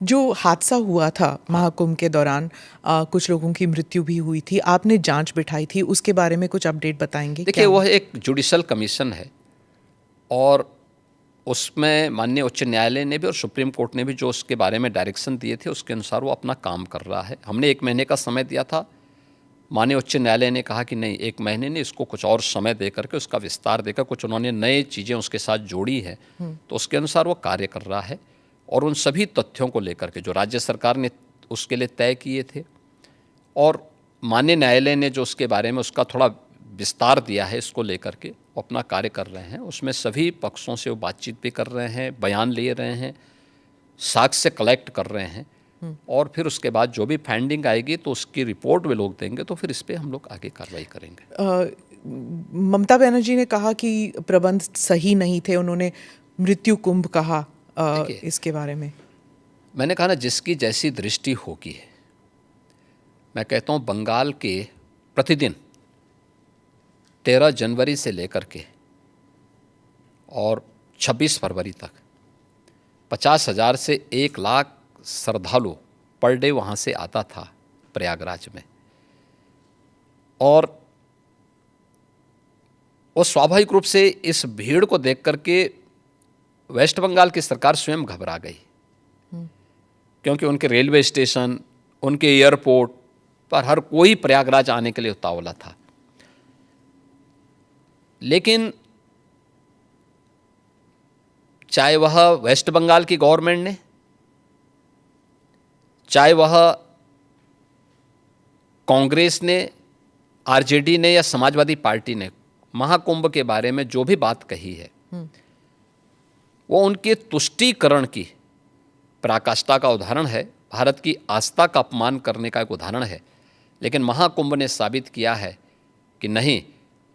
जो हादसा हुआ था महाकुंभ के दौरान, कुछ लोगों की मृत्यु भी हुई थी, आपने जांच बिठाई थी, उसके बारे में कुछ अपडेट बताएंगे देखिए, क्या? वह एक जुडिशल कमीशन है और उसमें माननीय उच्च न्यायालय ने भी और सुप्रीम कोर्ट ने भी जो उसके बारे में डायरेक्शन दिए थे उसके अनुसार वो अपना काम कर रहा है। हमने 1 महीने का समय दिया था, माननीय उच्च न्यायालय ने कहा कि नहीं, 1 महीने नहीं, इसको कुछ और समय दे करके उसका विस्तार देकर कुछ उन्होंने नए चीज़ें उसके साथ जोड़ी है, तो उसके अनुसार वो कार्य कर रहा है। और उन सभी तथ्यों को लेकर के जो राज्य सरकार ने उसके लिए तय किए थे और माननीय न्यायालय ने जो उसके बारे में उसका थोड़ा विस्तार दिया है, इसको लेकर के वो अपना कार्य कर रहे हैं। उसमें सभी पक्षों से वो बातचीत भी कर रहे हैं, बयान ले रहे हैं, साक्ष्य कलेक्ट कर रहे हैं और फिर उसके बाद जो भी फाइंडिंग आएगी तो उसकी रिपोर्ट वे लोग देंगे, तो फिर इस पर हम लोग आगे कार्रवाई करेंगे। ममता बनर्जी ने कहा कि प्रबंध सही नहीं थे, उन्होंने मृत्यु कुंभ कहा। देखिए, इसके बारे में मैंने कहा ना, जिसकी जैसी दृष्टि होगी है। मैं कहता हूँ बंगाल के प्रतिदिन 13 जनवरी से लेकर के और 26 फरवरी तक 50,000 से 1 लाख श्रद्धालु पर डे वहाँ से आता था प्रयागराज में। और वो स्वाभाविक रूप से इस भीड़ को देख करके वेस्ट बंगाल की सरकार स्वयं घबरा गई, क्योंकि उनके रेलवे स्टेशन, उनके एयरपोर्ट पर हर कोई प्रयागराज आने के लिए उतावला था। लेकिन चाहे वह वेस्ट बंगाल की गवर्नमेंट ने, चाहे वह कांग्रेस ने, आरजेडी ने या समाजवादी पार्टी ने, महाकुंभ के बारे में जो भी बात कही है वो उनके तुष्टीकरण की पराकाष्ठा का उदाहरण है, भारत की आस्था का अपमान करने का एक उदाहरण है। लेकिन महाकुंभ ने साबित किया है कि नहीं,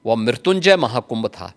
वह मृत्युंजय महाकुंभ था।